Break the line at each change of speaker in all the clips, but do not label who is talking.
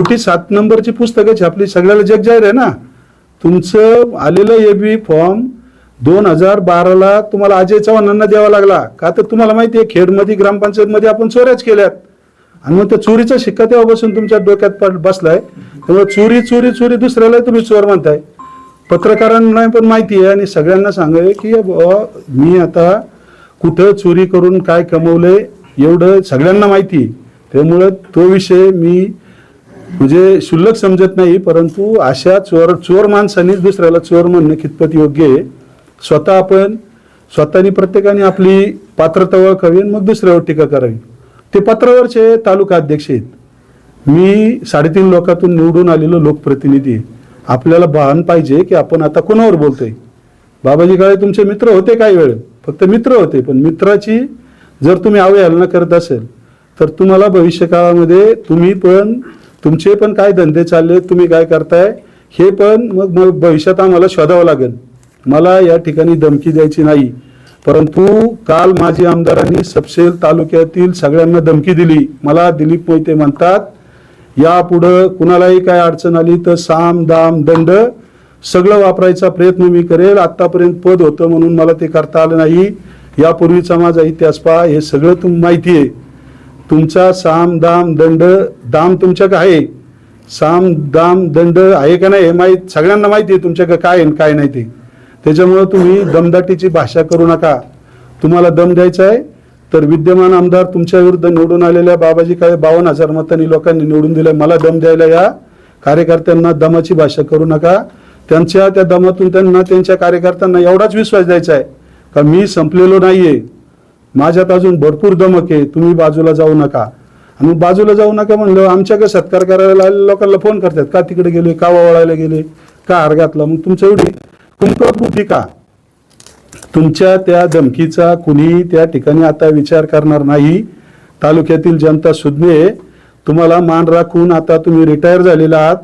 कुठे 7 नंबरची पुस्तकं छापली, सगळ्याला जग जाहीर आहे ना. तुमचं आलेलं एबी फॉर्म 2012ला तुम्हाला अजय चव्हाणांना द्यावा लागला का, तर तुम्हाला माहिती आहे खेडमध्ये ग्रामपंचायतमध्ये आपण चोऱ्याच केल्यात, आणि मग त्या चोरीचा शिक्का तेव्हापासून तुमच्या डोक्यात बसलाय. त्यामुळे चोरी चोरी चोरी दुसऱ्याला तुम्ही चोर म्हणताय. पत्रकारांना पण माहिती आहे आणि सगळ्यांना सांगाय की मी आता कुठं चोरी करून काय कमवलंय एवढं सगळ्यांना माहिती आहे. त्यामुळं तो विषय मी म्हणजे क्षुल्लक समजत नाही, परंतु अशा चोर माणसांनीच दुसऱ्याला चोर म्हणणं कितपत योग्य आहे. स्वतःनी प्रत्येकाने आपली पात्रता ओळखावी मग दुसऱ्यावर टीका करावी. ते पत्रावरचे तालुका अध्यक्ष आहेत. मी 3.5 लोकातून निवडून आलेलो लोकप्रतिनिधी आहे. आपल्याला भान पाहिजे की आपण आता कोणावर बोलतोय. बाबाजी काळे तुमचे मित्र होते, काही वेळ फक्त मित्र होते, पण मित्राची जर तुम्ही अवहेलना करत असेल तर तुम्हाला भविष्य काळामध्ये तुमचे पण काय धंदे चालले, तुम्ही काय करताय हे पण मग भविष्यात आम्हाला शोधावं लागेल. मला या ठिकाणी धमकी द्यायची नाही, परंतु काल माजी आमदारांनी सपशेल तालुक्यातील सगळ्यांना धमकी दिली. मला दिलीप मोहिते म्हणतात यापुढं कुणालाही काय अडचण आली तर साम दाम दंड सगळं वापरायचा प्रयत्न मी करेल. आतापर्यंत पद होतं म्हणून मला ते करता आलं नाही. यापूर्वीचा माझा इतिहास पहा, हे सगळं तुम्हाला माहिती आहे. तुमचा साम दाम दंड, दाम तुमच्याकडे आहे, साम दाम दंड आहे का नाही हे सगळ्यांना माहिती आहे तुमच्याकडे काय आहे काय नाही ते. त्याच्यामुळे तुम्ही दमदाटीची भाषा करू नका. तुम्हाला दम द्यायचा आहे तर विद्यमान आमदार तुमच्या विरुद्ध निवडून आलेल्या बाबाजी काळे 52,000 मतांनी लोकांनी निवडून दिलं. मला दम द्यायला या कार्यकर्त्यांना दमाची भाषा करू नका. त्या दमातून त्यांना त्यांच्या कार्यकर्त्यांना एवढाच विश्वास द्यायचा आहे का मी संपलेलो नाहीये, माझ्यात अजून भरपूर दमक आहे, तुम्ही बाजूला जाऊ नका. आणि बाजूला जाऊ नका म्हणलं आमच्याकडे सत्कार करायला लोकांना फोन करतात का तिकडे गेले, का वळायला गेले, का हार घातला. मग तुमचं एवढी कुंकपूर्ती का? तुमच्या त्या धमकीचा कुणी त्या ठिकाणी आता विचार करणार नाही. तालुक्यातील जनता सुज्ञ तुम्हाला मान राखून आता तुम्ही रिटायर झालेला आहात.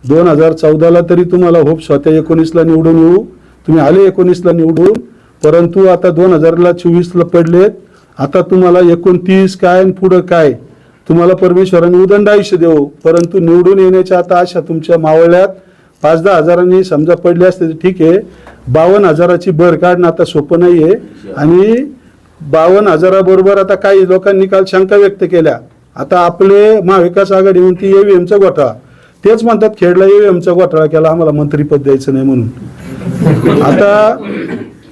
2014ला तरी तुम्हाला होप स्वतः 19ला निवडून येऊ, तुम्ही आले 19ला निवडून, परंतु आता 2024ला पडलेत. आता तुम्हाला 29 काय पुढं काय तुम्हाला परमेश्वराने उदंड आयुष्य देऊ, परंतु निवडून येण्याच्या आता आशा तुमच्या मावळ्यात. 5-10 हजारांनी समजा पडले असते ठीक आहे, 52,000ची भर काढणं आता सोपं नाहीये. आणि 52,000बरोबर आता काही लोकांनी काल शंका व्यक्त केल्या. आता आपले महाविकास आघाडी म्हणती ईव्हीएमचा घोटाळा, तेच म्हणतात खेडला ईव्हीएमचा घोटाळा केला आम्हाला मंत्रीपद द्यायचं नाही म्हणून. आता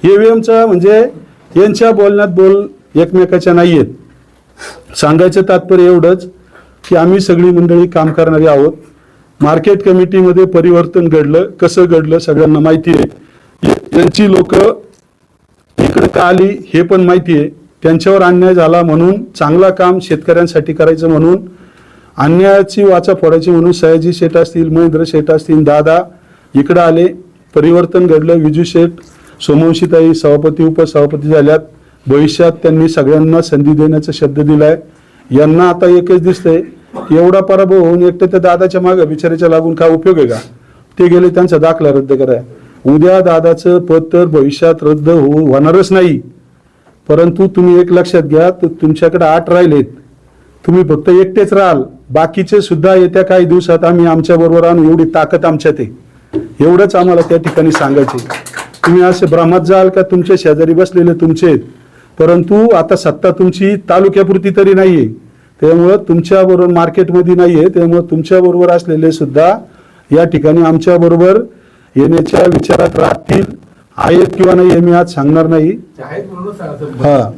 ईव्हीएमचा म्हणजे यांच्या बोलण्यात बोल एकमेकाच्या नाहीयेत. सांगायचं तात्पर्य एवढंच की आम्ही सगळी मंडळी काम करणारी आहोत. मार्केट कमिटीमध्ये परिवर्तन घडलं, कसं घडलं सगळ्यांना माहिती आहे. यांची लोक इकडे का आली हे पण माहिती आहे. त्यांच्यावर अन्याय झाला म्हणून चांगला काम शेतकऱ्यांसाठी करायचं म्हणून अन्यायाची वाचा फोडायची म्हणून सयाजी शेठ असतील, महेंद्र शेठ असतील, दादा इकडे आले, परिवर्तन घडलं. विजू शेठ, सोमवंशीताई सभापती उपसभापती झाल्यात. भविष्यात त्यांनी सगळ्यांना संधी देण्याचा शब्द दिलाय. यांना आता एकच दिसतंय एवढा पराभव होऊन एकटं त्या दादाच्या मागे बिचाराच्या लागून काय उपयोग आहे का? ते गेले त्यांचा दाखला रद्द कराय. उद्या दादाचं पद तर भविष्यात रद्द होणारच नाही. परंतु तुम्ही एक लक्षात घ्या, तर तुमच्याकडे 8 राहिलेत, तुम्ही फक्त एकटेच राहाल. बाकीचे सुद्धा येत्या काही दिवसात आम्ही आमच्या बरोबर आणू, एवढी ताकद आमच्यात आहे. एवढंच आम्हाला त्या ठिकाणी सांगायचे. तुम्ही असे भ्रमात जाल का तुमच्या शेजारी बसलेले तुमचे, परंतु आता सत्ता तुमची तालुक्यापुरती तरी नाहीये. त्यामुळं तुमच्या बरोबर मार्केटमध्ये नाहीये. त्यामुळे तुमच्या बरोबर असलेले सुद्धा या ठिकाणी आमच्या बरोबर येण्याच्या विचारात राहतील. आहेत किंवा नाही हे मी आज सांगणार नाही. हा,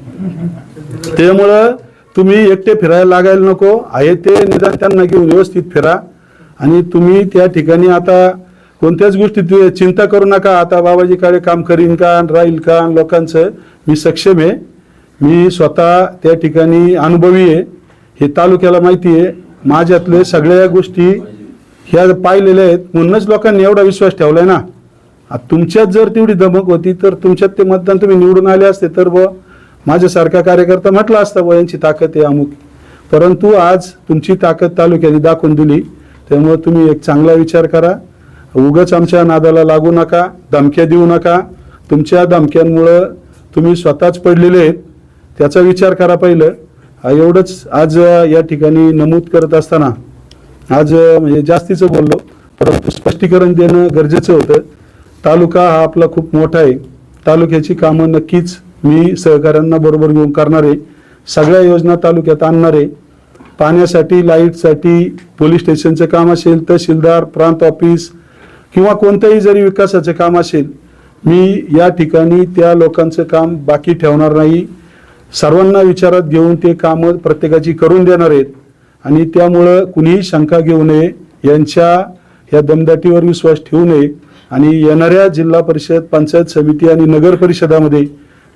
त्यामुळं तुम्ही एकटे फिरायला लागायला नको. आहे ते निदान त्यांना घेऊन व्यवस्थित फिरा. आणि तुम्ही त्या ठिकाणी आता कोणत्याच गोष्टीत चिंता करू नका. आता बाबाजी काळे काम करीन का, राहील का, लोकांचं मी सक्षम आहे. मी स्वतः त्या ठिकाणी अनुभवी आहे. हे तालुक्याला माहिती आहे. माझ्यातले सगळ्या गोष्टी ह्या पाहिलेल्या आहेत. म्हणूनच लोकांनी एवढा विश्वास ठेवलाय ना. तुमच्यात जर तेवढी धमक होती तर तुमच्यात ते मतदान तुम्ही निवडून आले असते तर माझ्यासारखा कार्यकर्ता म्हटला असता यांची ताकद आहे अमुक. परंतु आज तुमची ताकद तालुक्याने दाखवून दिली. त्यामुळे तुम्ही एक चांगला विचार करा. उगाच आमच्या नादाला लागू नका, धमक्या देऊ नका. तुमच्या धमक्यांमुळं तुम्ही स्वतःच पडलेले आहेत, त्याचा विचार करा पहिलं. एवढंच आज या ठिकाणी नमूद करत असताना आज म्हणजे जास्तीचं बोललो, परंतु स्पष्टीकरण देणं गरजेचं होतं. तालुका हा आपला खूप मोठा आहे. तालुक्याची कामं नक्कीच मी सहकाऱ्यांना बरोबर घेऊन करणार आहे. सगळ्या योजना तालुक्यात आणणार आहे. पाण्यासाठी, लाईटसाठी, पोलीस स्टेशनचं काम असेल, तहसीलदार, प्रांत ऑफिस किंवा कोणतंही जरी विकासाचं काम असेल, मी या ठिकाणी त्या लोकांचं काम बाकी ठेवणार नाही. सर्वांना विचारात घेऊन ते कामं प्रत्येकाची करून देणार आहेत. आणि त्यामुळं कुणीही शंका घेऊ नये, यांच्या या दमदाटीवर विश्वास ठेवू नये. आणि येणाऱ्या जिल्हा परिषद, पंचायत समिती आणि नगर परिषदामध्ये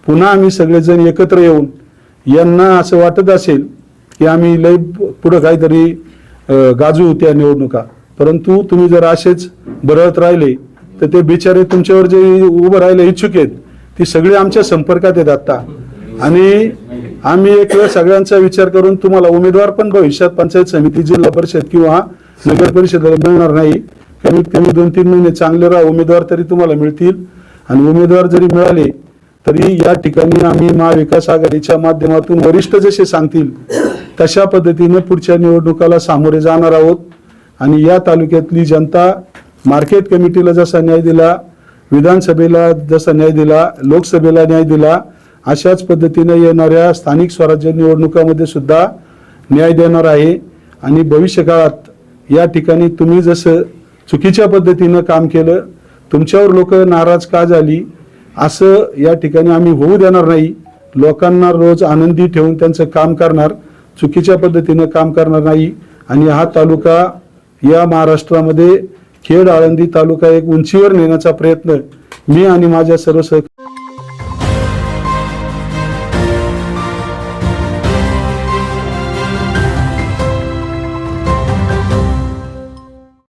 पुन्हा आम्ही सगळेजण एकत्र येऊन, यांना असं वाटत असेल की आम्ही लय पुढं काहीतरी गाजू त्या निवडणुका, परंतु तुम्ही जर असेच बरळत राहिले तर ते बिचारे तुमच्यावर जे उभं राहायला इच्छुक आहेत ती सगळी आमच्या संपर्कात आहेत आता. आणि आम्ही एक वेळ सगळ्यांचा विचार करून तुम्हाला उमेदवार पण भविष्यात पंचायत समिती, जिल्हा परिषद किंवा नगर परिषदेला मिळणार नाही. कमीत कमी 2-3 महिने चांगले राहा, उमेदवार तरी तुम्हाला मिळतील. आणि उमेदवार जरी मिळाले तरी या ठिकाणी आम्ही महाविकास आघाडीच्या माध्यमातून वरिष्ठ जसे सांगतील तशा पद्धतीने पुढच्या निवडणुकाला सामोरे जाणार आहोत. आणि या तालुक्यातली जनता मार्केट कमिटीला जसा न्याय दिला, विधानसभेला जसा न्याय दिला, लोकसभेला न्याय दिला, अशाच पद्धतीने येणाऱ्या स्थानिक स्वराज्य निवडणुकामध्ये सुद्धा न्याय देणार आहे. आणि भविष्यकाळात या ठिकाणी तुम्ही जसं चुकीच्या पद्धतीनं काम केलं, तुमच्यावर लोक नाराज का झाली, असं या ठिकाणी आम्ही होऊ देणार नाही. लोकांना रोज आनंदी ठेवून त्यांचं काम करणार, चुकीच्या पद्धतीनं काम करणार नाही. आणि हा तालुका या महाराष्ट्रामध्ये खेड आळंदी तालुका एक उंचीवर नेण्याचा प्रयत्न मी आणि माझ्या सर्व